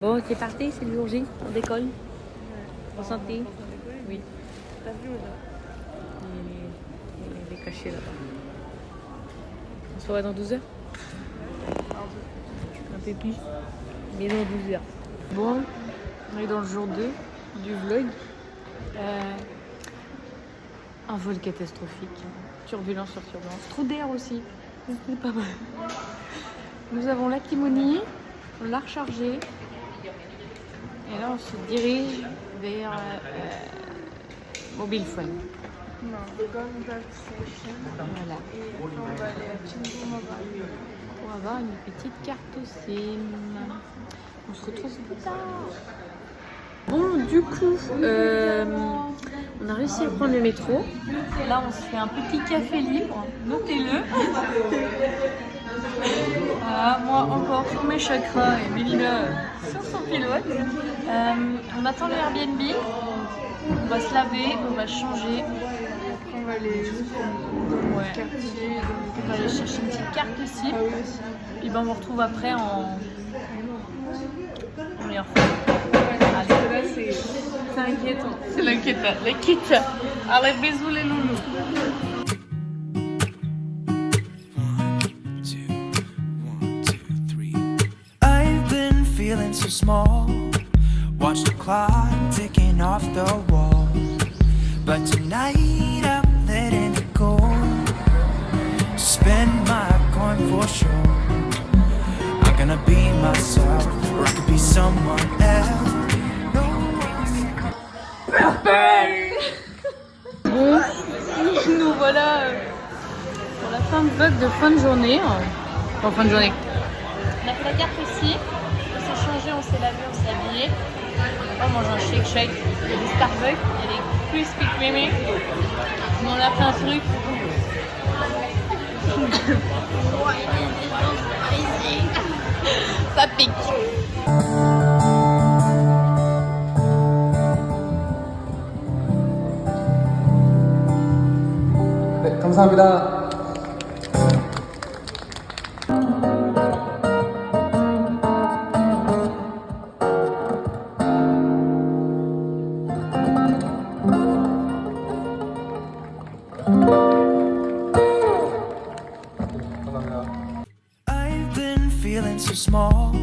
Bon, c'est parti, c'est le jour J, on décolle. Ouais. En santé. Oui. T'as vu là? Il est caché là-bas. On se voit dans 12 heures. Un peu plus. Mais dans 12 heures. Bon, on est dans le jour 2 du vlog. Un vol catastrophique. Turbulence sur turbulence. Trou d'air aussi. C'est pas mal. Nous avons la Kimonie. On l'a rechargée. Et là, on se dirige vers Mobile Phone. Non, Gangback Station. Voilà. Et après, on va aller à Chingu Mobile. Pour avoir une petite carte SIM. On se retrouve plus tard. Bon, du coup, on a réussi à prendre le métro. Là, on se fait un petit café libre. Notez-le. Voilà, moi encore sur mes chakras et Mélina sur son pilote. On attend le Airbnb. On va se laver, on va changer. Après, on va aller dans Ouais. le quartier. On va aller chercher une petite carte SIM. Ah oui, aussi. Puis ben, on vous retrouve après en meilleure forme. Parce que là, c'est inquiétant. C'est l'inquiétant, l'inquiétant. Allez, bisous les loulous. I've been feeling so small. Watch the clock ticking off the wall. But tonight I'm letting it go. Spend my coin for sure. I'm gonna be myself, or I could be someone else. Bon, nous voilà pour la fin de vlog de fin de journée. Enfin, fin de journée. On a fait la carte aussi. On s'est changé, on s'est lavé, on s'est habillé. On va manger un shake. Il y a des Starbucks, il y a des Krispy Kreme. On a fait un truc. Ça pique. 네, 감사합니다. I've been feeling so small.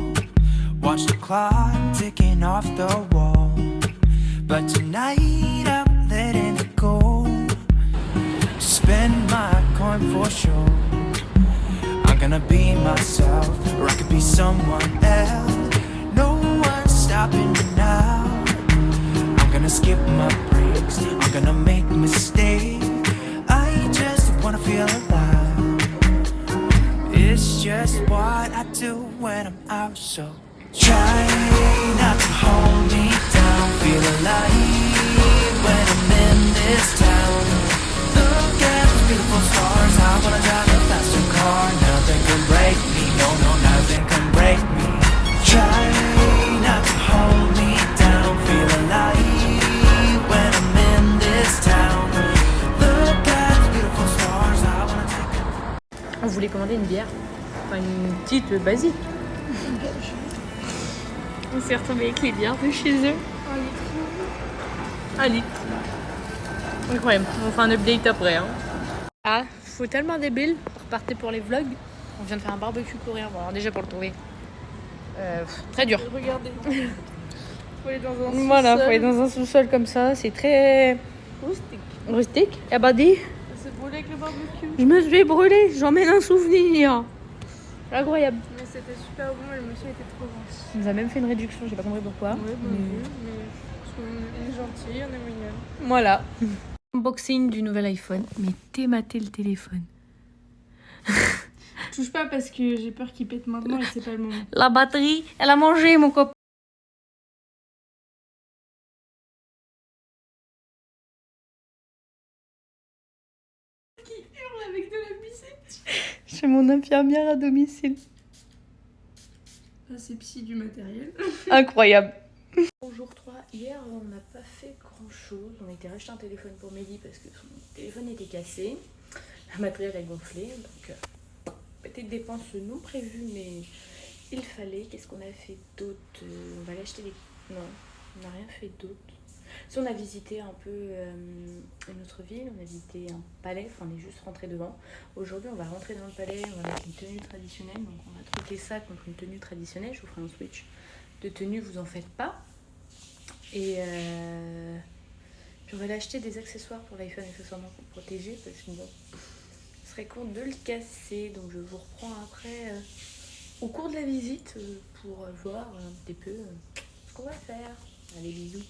Watch the clock ticking off the wall. But tonight I'm letting it go. Spend my coin for sure. I'm gonna be myself, or I could be someone else. No one's stopping me now. I'm gonna skip my breaks. I'm gonna make mistakes. I just wanna feel alive. It's just what I do when I'm out, so try not to hold me down. Feel alive when I'm in this town. Look at those beautiful stars. I wanna drive a faster car. Nothing can break me, no, nothing can break me. Try not to hold me down. Feel alive when I'm in this town. Look at those beautiful stars. I wanna take a On voulait commander une bière. Enfin, une petite basique. On s'est retrouvés avec les bières de chez eux. Un litre. Incroyable. On fera un update après. Hein. Ah, faut tellement débile. Repartez pour les vlogs. On vient de faire un barbecue coréen. Bon, alors déjà pour le trouver. Très dur. Regardez. Faut aller dans un sous-sol. Voilà, faut aller dans un sous-sol comme ça. C'est très Rustique. rustique. Eh ben dis, On s'est brûlé avec le barbecue. je me suis brûlée. J'emmène un souvenir. Incroyable. Mais c'était super bon et le monsieur était trop gentil. Il nous a même fait une réduction. J'ai pas compris pourquoi. Ouais, bon, mais parce qu'on est gentil, on est mignon. Voilà. Unboxing du nouvel iPhone. Mais t'es maté le téléphone. Touche pas parce que j'ai peur qu'il pète maintenant et c'est pas le moment. La batterie, elle a mangé mon copain. Qui hurle avec de la musique. Chez mon infirmière à domicile. Ça c'est psy du matériel. Incroyable. Jour 3, hier on n'a pas fait grand chose. On a été racheter un téléphone pour Mehdi parce que son téléphone était cassé. La matériel a gonflé. Donc petite dépense non prévue mais il fallait. Qu'est-ce qu'on a fait d'autre? On va aller acheter des... Non, on n'a rien fait d'autre. Si on a visité un peu une autre ville, on a visité un palais, enfin on est juste rentré devant. Aujourd'hui on va rentrer dans le palais, on va mettre une tenue traditionnelle, donc on va troquer ça contre une tenue traditionnelle. Je vous ferai un switch de tenue, vous en faites pas. Et puis on va aller acheter des accessoires pour l'iPhone, accessoirement pour protéger, parce que bon, ce serait con de le casser, donc je vous reprends après au cours de la visite pour voir un petit peu ce qu'on va faire. Allez, bisous.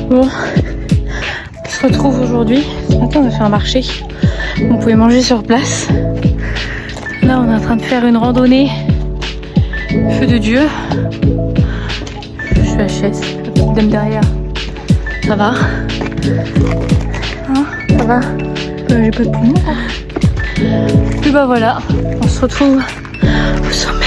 Bon, on se retrouve aujourd'hui. Ce matin, on a fait un marché. On pouvait manger sur place. Là, on est en train de faire une randonnée. Feu de Dieu. Je suis HS. La petite dame derrière. Ça va? Hein? Ça va? J'ai pas de poumon. Puis bah voilà, on se retrouve au sommet.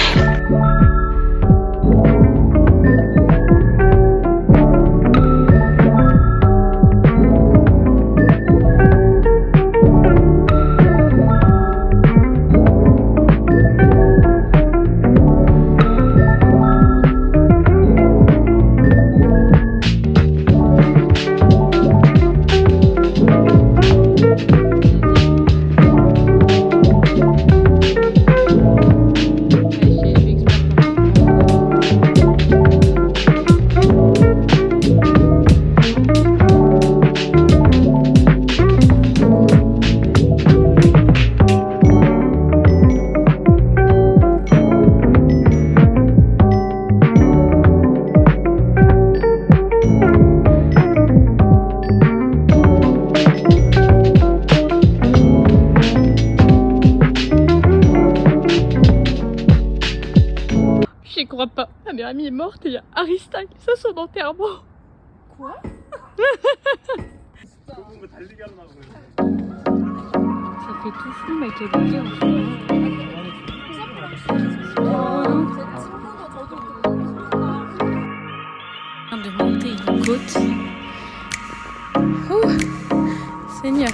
J'y crois pas. Ma meilleure amie est morte et il y a Arista qui fait son enterrement. Quoi? Ça fait tout fou ma qualité en fait. On vient de monter une côte. Ouh, Seigneur.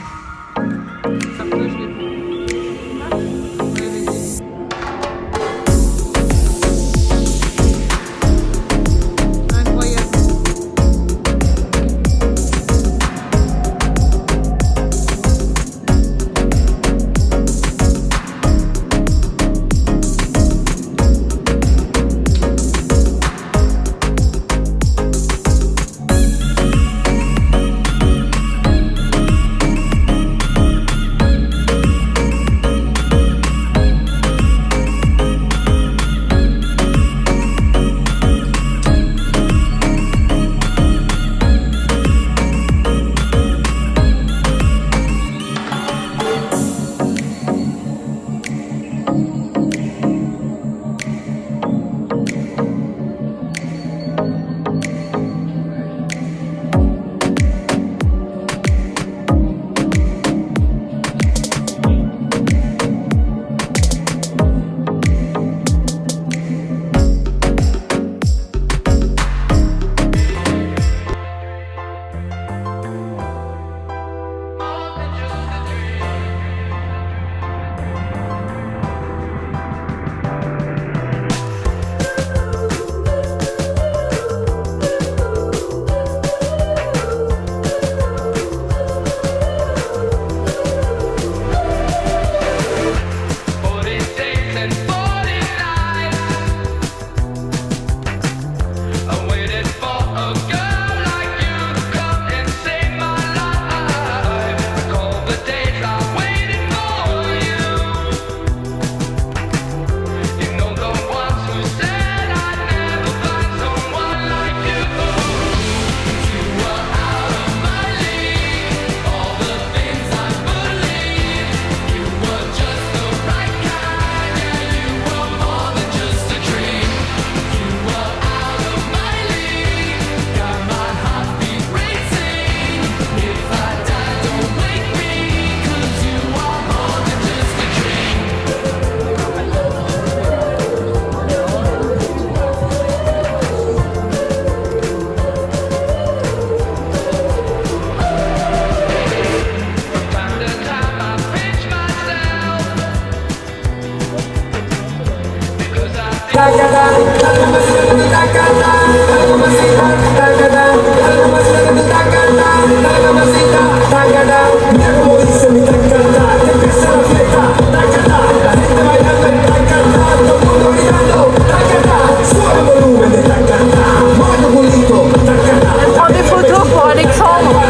prends des photos pour Alexandre.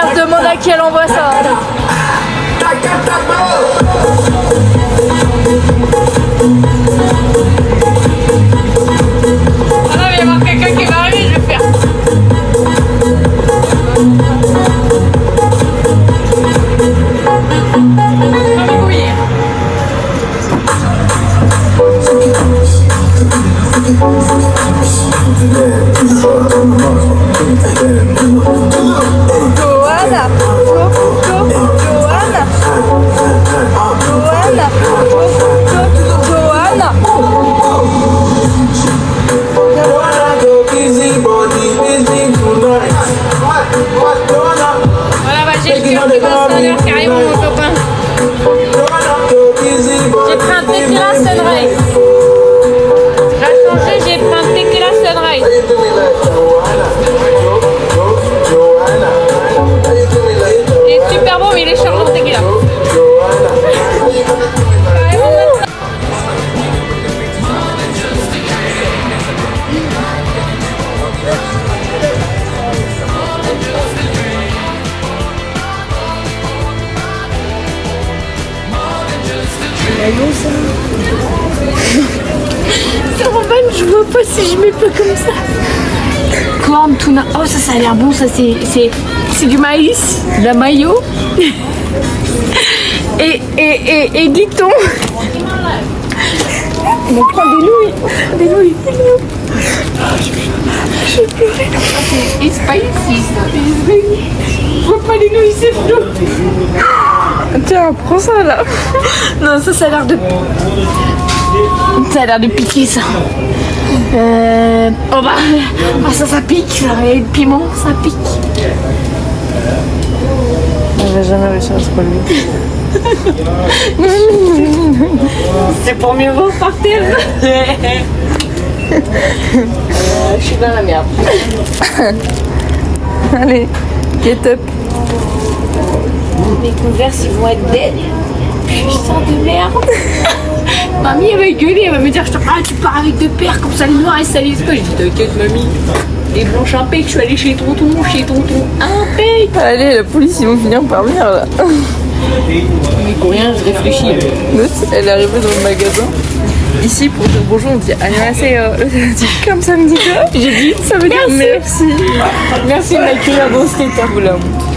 On se demande à qui elle envoie ça. Ah non, mais il va y avoir quelqu'un qui va arriver, je vais faire. Johanna, voilà, bah, j'ai le cœur qui va sonner carrément, mon copain. J'ai pris un tequila sunrise. J'ai changé, j'ai pris un tequila sunrise. Il est super bon, mais il est chargé en tequila. Je vois pas si je mets pas comme ça. Corn tuna. Oh, ça a l'air bon. Ça, c'est du maïs, de la mayo et du thon. On prend des nouilles. Je vais pleurer. C'est spicy, ça. Je vois pas les nouilles, c'est flou. Tiens, prends ça là. Non, ça a l'air de... Ça a l'air de piquer ça. Oh bah, ça pique, ça. Et le piment, ça pique. On va jamais réussir à se relever. C'est pour mieux voir par terre. Je suis dans la merde. Allez, get up. Mes converses ils vont être dead. Putain de merde. Mamie elle va gueuler, elle va me dire tu pars avec deux paires comme ça les noirs et ça les pas. Je dis t'inquiète mamie. Les blanches impec, je suis allée chez tonton impec. Allez, la police ils vont finir par venir là. Mais coréen je réfléchis. L'autre elle est arrivée dans le magasin. Ici pour dire bonjour on dit annyeonghaseyo. Elle dit comme ça me dit quoi. J'ai dit ça veut dire merci. Merci de m'accueillir dans cet état. Je vous la montre.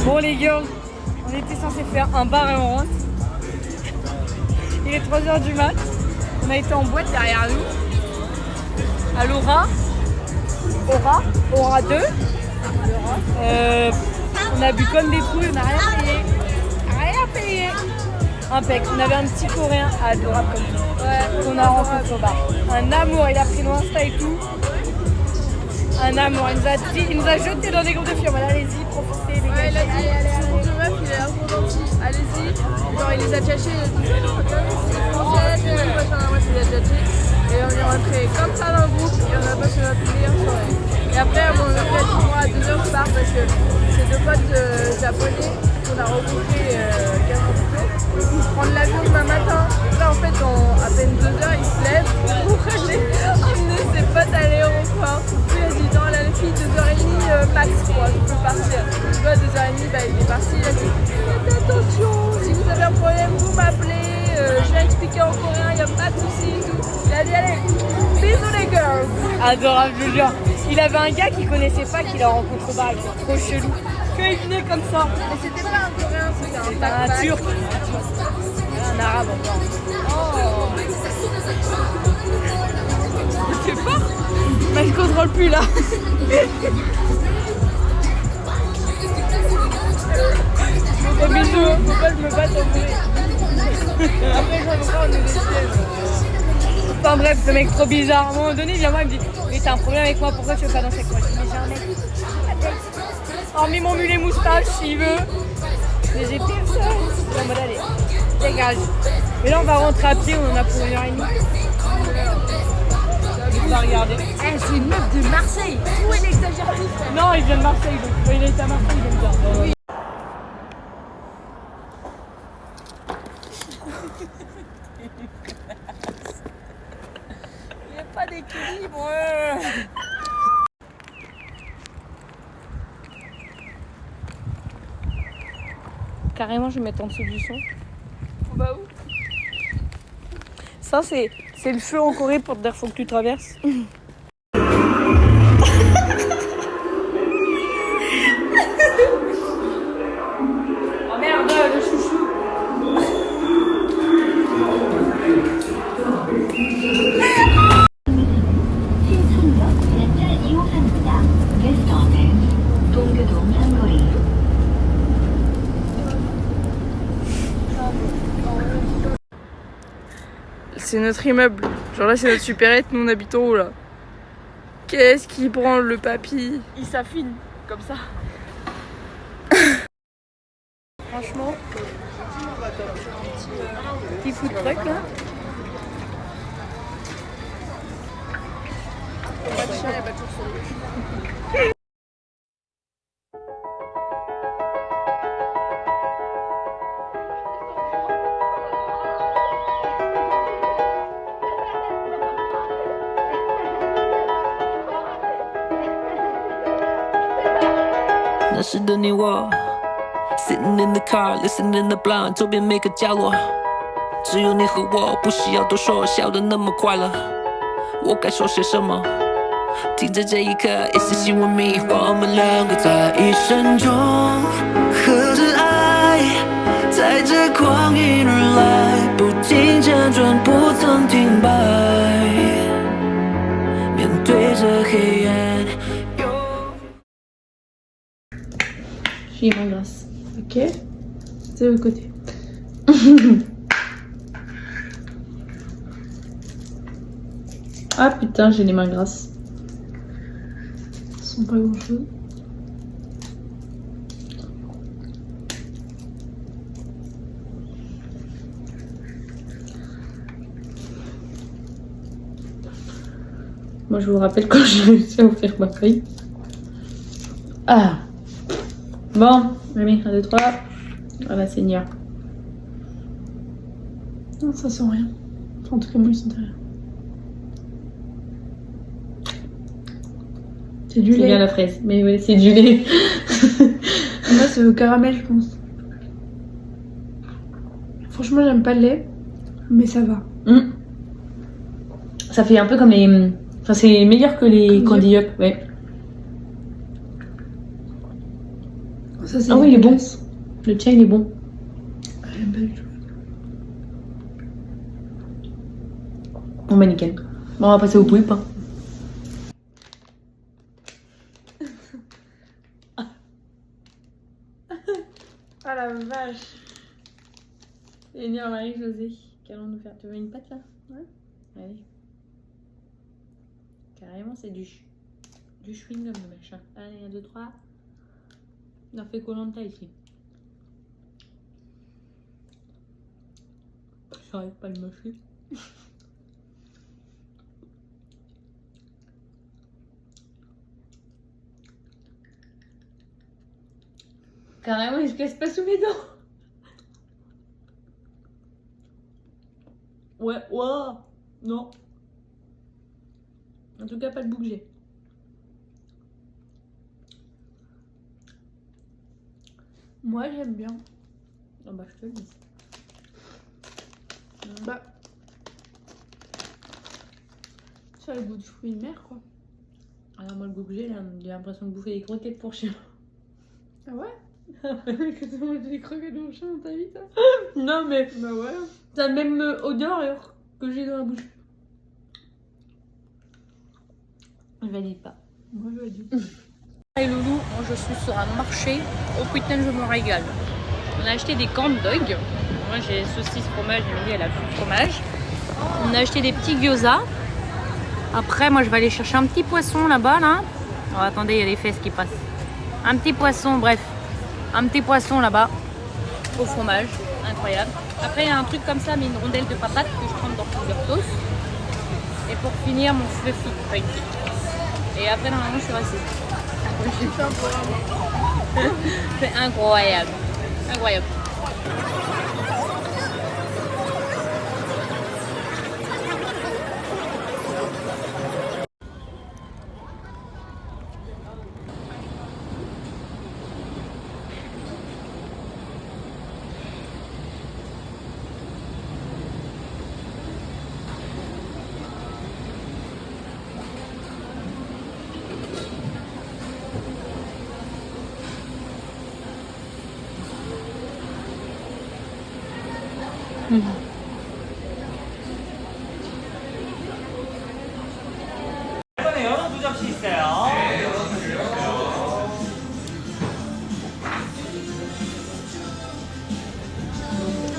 Bon les girls, on était censé faire un bar et on rentre. Il est 3h du mat. On a été en boîte derrière nous. À l'Aura. Aura 2. On a bu comme des couilles, on n'a rien payé. Impec. On avait un petit coréen adorable comme ça. Ouais, qu'on a rencontré au bar. Un amour, il a pris nos Insta et tout. Un amour, il nous a jeté dans des groupes de filles. Voilà, allez-y, profitez. Ouais, il a dit, son groupe de meufs, un gros dentiste, allez-y. Genre il les a tchatchés, il a dit non, c'est française, moi c'est les a tchatchés. Et on est rentré comme ça dans le groupe et on a passé notre meilleure soirée. Et après mon oncle a dit moi à 2h je pars parce que c'est deux potes japonais qu'on a rencontrés 15 ans plus tôt. Ils prennent l'avion demain matin. Donc là en fait dans à peine 2 heures ils se lèvent pour aller emmener ses potes à l'aéroport. Puis il a dit non la fille 2h30 max quoi, je peux partir. Tu vois 2h30 bah, il est parti, il a dit faites attention, si vous avez un problème vous m'appelez, je vais expliquer en coréen, il n'y a pas de soucis et tout. Il a dit allez, bisous les girls. Adorable, je jure. Il avait un gars qu'il connaissait pas, qu'il a rencontré au bar, trop chelou. Que il venait comme ça. Mais c'était pas un coréen, c'était un C'était backpack. un turc. Un arabe encore. Oh. C'est fort. Bah, je contrôle plus là. Gros bisous, faut pas que je me batte en bruit. Après j'en ai on est des pièges. Enfin bref, ce mec trop bizarre. À un moment donné, il vient moi et me dit mais t'as un problème avec moi, pourquoi tu veux pas danser avec moi? Je dis mais j'ai un mec. Hormis mon mulet moustache, s'il veut. Mais j'ai personne. Je suis en mode allez, dégage. Mais là on va rentrer à pied, on en a pour 1h30. On va regarder. Eh, c'est une meuf de Marseille. Où elle exagère tout. Non, il vient de Marseille, donc quand il est à Marseille, il aime bien. Oui. Il n'y a pas d'équilibre. Carrément, je vais mettre en dessous du son. On va où? Ça, c'est le feu en Corée pour te dire faut que tu traverses. Oh merde, le chouchou. C'est notre immeuble. Genre là, c'est notre supérette. Nous, on habite en haut là. Qu'est-ce qui branle le papy? Il s'affine comme ça. Franchement, petit food truck là. Pas de chien, y a pas de chauve-souris.那时的你我 Sitting in the car, listening the blind 周边每个角落只有你和我，不需要多说，笑得那么快乐我该说些什么听着这一刻 It's just you and me 我们两个在一生中合着爱在这光阴而来不停辗转不曾停摆面对着黑暗J'ai ma grâce. Ok. C'est de l'autre côté. Ah putain, j'ai les mains grasses. Ils sont pas grand chose. Moi, je vous rappelle quand j'ai réussi à ouvrir ma feuille. Ah. Bon, allez, 1, 2, 3. Voilà, Seigneur. Non, ça sent rien. En tout cas, moi, ils sentent rien. C'est du C'est lait. bien la fraise. Mais oui, c'est du lait. Moi, c'est au caramel, je pense. Franchement, j'aime pas le lait, mais ça va. Mmh. Ça fait un peu comme les... Enfin, c'est meilleur que les Candy Up, ouais. Ça, c'est Ah oui, il est bon. dégueulasse. Le tien, il est bon. J'aime pas du tout. Bon, bah nickel. Bon, on va passer au pouip. Hein. Ah la vache. Et bien, Marie-Josée, qu'allons-nous faire? Tu veux une pâte là? Ouais. Allez. Carrément, c'est du chewing-gum le machin. Allez, 1, 2, 3. On a fait Koh-Lanta ici. J'arrive pas à le mâcher. Carrément, il se casse pas sous mes dents. Ouais, ouah, non. En tout cas, pas le bout que j'ai. Moi j'aime bien. Ah bah, je te le dis. Bah. Ça a le goût de fruits de mer quoi. Alors, moi, le goût que j'ai l'impression de bouffer des croquettes pour chien. Ah ouais? Que tu manges des croquettes de chien dans ta vie toi? Non, mais Bah ouais. ça a la même odeur que j'ai dans la bouche. Je valide pas. Moi je dis. Et Loulou, moi je suis sur un marché. Oh putain, je me régale. On a acheté des corn dogs. Moi j'ai saucisse fromage, Émilie elle a plus de fromage. On a acheté des petits gyoza. Après, moi je vais aller chercher un petit poisson là-bas là. Oh, attendez, il y a les fesses qui passent. Un petit poisson, bref. Un petit poisson là-bas. Au fromage. Incroyable. Après, il y a un truc comme ça, mais une rondelle de patate que je trempe dans plusieurs sauces. Et pour finir, mon fluffy pancake. Et après, normalement, je suis restée. C'est incroyable. Incroyable.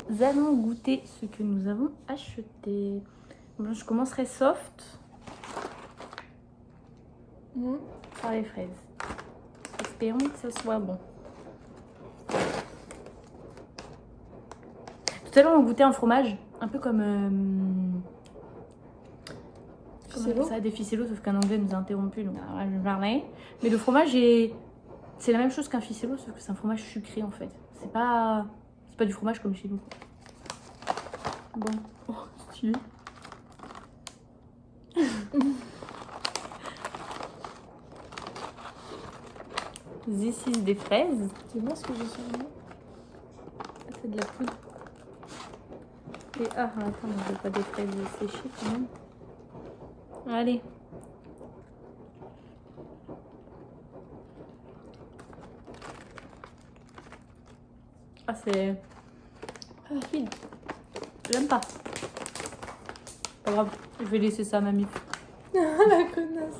Nous allons goûter ce que nous avons acheté. Bon, je commencerai soft par les fraises. Espérons que ce soit bon. Tout à l'heure, on goûtait un fromage un peu comme Ficello. ça, des ficello, sauf qu'un anglais nous a interrompu, donc on va le parler. Mais le fromage est, c'est la même chose qu'un ficello, sauf que c'est un fromage sucré en fait. C'est pas du fromage comme chez nous. Bon, oh, stylé. This is des fraises. C'est moi ce que j'ai sur moi. C'est de la poudre. Et ah, attends, on veut pas des fraises séchées quand même. Allez. Ah, c'est rapide. J'aime pas. Pas grave, je vais laisser ça à mamie. La connasse.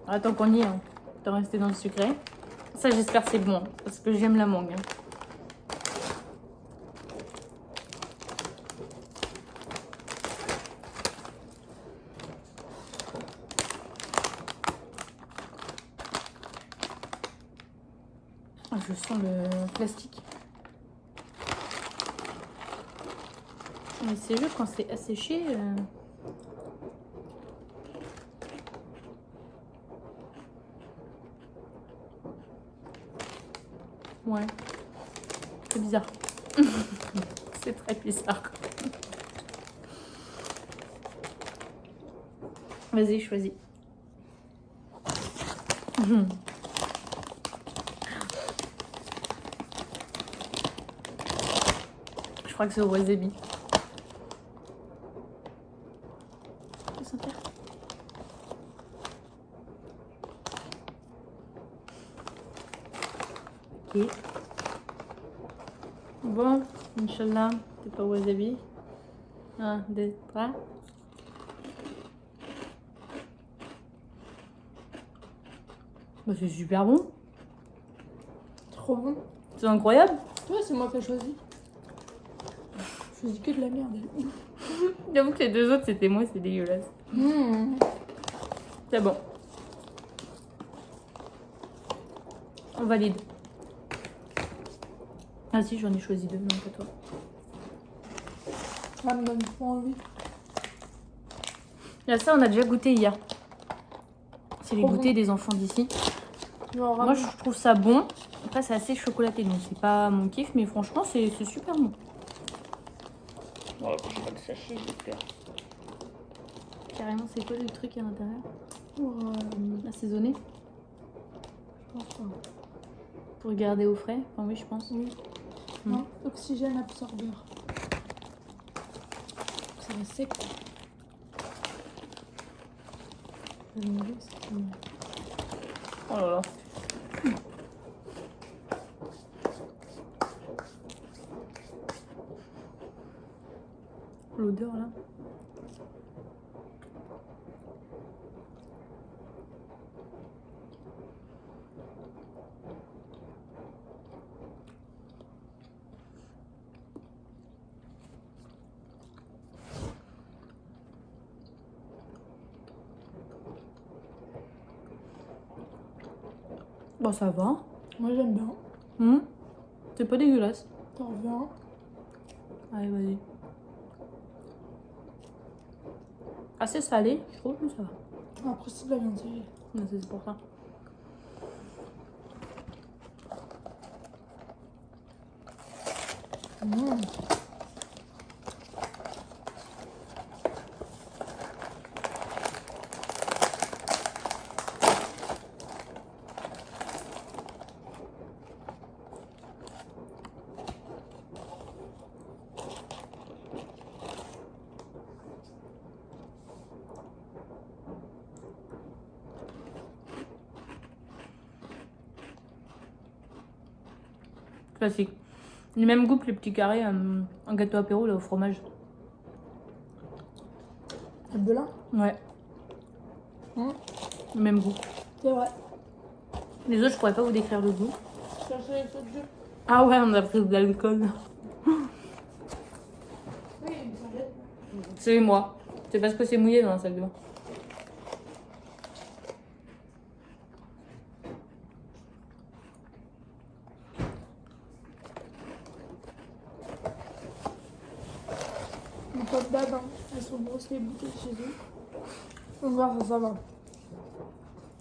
Attends qu'on y est, hein. T'en rester dans le sucré. Ça, j'espère que c'est bon, parce que j'aime la mangue. Ah, je sens le plastique. Mais c'est juste quand c'est asséché. Ouais. C'est bizarre. C'est très bizarre. Vas-y, choisis. Je crois que c'est au wasabi. Je sens faire. Ok. Bon, Inch'Allah, c'est pas wasabi. 1, 2, 3. Bah, c'est super bon. Trop bon. C'est incroyable. Ouais, c'est moi qui ai choisi. Je choisis que de la merde. J'avoue que les deux autres, c'était moi, c'est dégueulasse. C'est bon. On valide. Ah si, j'en ai choisi deux, non pas toi. Ça me donne trop envie. Là, ça, on a déjà goûté hier. C'est les Trop goûters des enfants d'ici. Genre, Moi, je trouve ça bon. Après, c'est assez chocolaté, donc c'est pas mon kiff, mais franchement, c'est super bon. Oh, je vois le sachet, j'ai peur. Carrément, c'est quoi le truc à l'intérieur? pour Assaisonné je pense pas. pour garder au frais. Enfin, oui, je pense. Oui. Mm. Non, oxygène absorbeur. Ça va sec. Je vais manger, c'est trop bon. Oh là là. L'odeur là. Bon, ça va. Moi j'aime bien. C'est pas dégueulasse. T'en reviens. Allez, vas-y. Assez salé, je trouve, mais ça va. Après c'est de la viande séchée. Non, c'est pour ça. Classique. Le même goût que les petits carrés en gâteau apéro là au fromage. Le belin. Ouais. Le même goût. C'est vrai. Les autres, je pourrais pas vous décrire le goût. Je cherchais les sauts de jeu. Ah ouais, on a pris de l'alcool. Oui, il me semblait. C'est moi. C'est parce que c'est mouillé dans la salle de bain. Mon pote d'Ad, hein. Elles sont grosses les bouteilles chez eux. Donc voir ça va.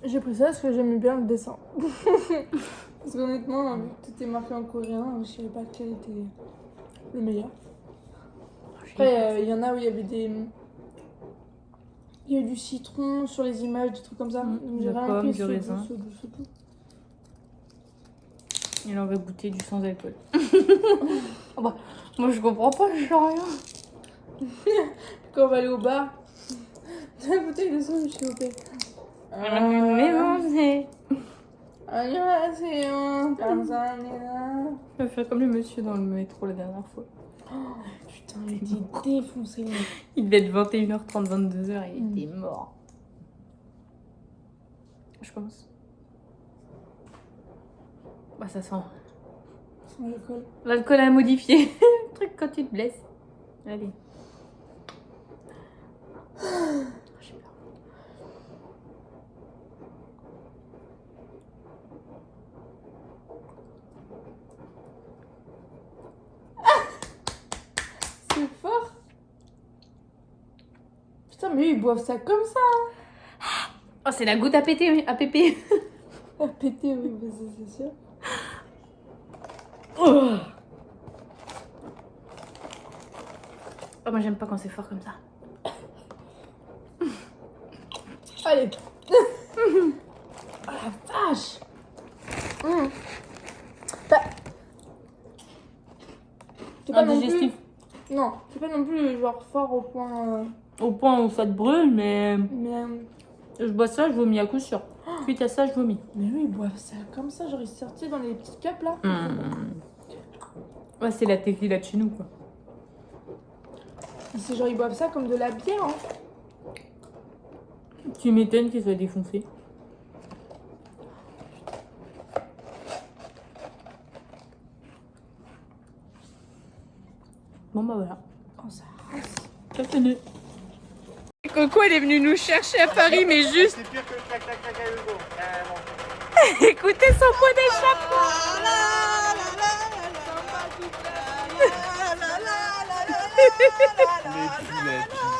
J'ai pris ça parce que j'aimais bien le dessin. Parce qu'honnêtement, vu que tout est marqué en coréen, je savais pas quel était le meilleur. Après, il y en a où il y avait des... Il y a eu du citron sur les images, des trucs comme ça. Donc de j'ai rien pomme, pris, du c'est raisin. tout. Il en va goûter du sans alcool. Ah bah, moi je comprends pas, je sais rien. Quand on va aller au bar, la bouteille de sauce, je suis OP. Mais bon, c'est... Je vais faire comme le monsieur dans le métro la dernière fois. Putain, il était défoncé. Il devait être 21h30, 22h et il était mort. Je pense. Bah ça sent. Sans alcool. L'alcool a modifié. Le truc quand tu te blesses. Allez. J'ai peur. C'est fort. Putain, mais eux, ils boivent ça comme ça. Oh, c'est la goutte à péter, à pépé. À péter, oui, mais c'est sûr. Oh, moi j'aime pas quand c'est fort comme ça. Allez. Oh la vache. Bah. C'est pas non plus... Indigestif. Non, c'est pas non plus genre fort au point... Au point où ça te brûle, mais Mais... je bois ça, je vomis à coup sûr. Suite à ça, je vomis. Mais oui, ils boivent ça comme ça, genre ils sortent dans les petites cups là. Ouais, c'est la tequila de chez nous, quoi. C'est genre ils boivent ça comme de la bière, hein. Tu m'étonnes qu'ils soient défoncés. Bon bah voilà. Oh, ça rase. Ça fini. Coco, elle est venue nous chercher à Paris, mais juste... C'est pire que le clac-clac-clac à Hugo, carrément. Écoutez son pot d'échappement. Les poulettes.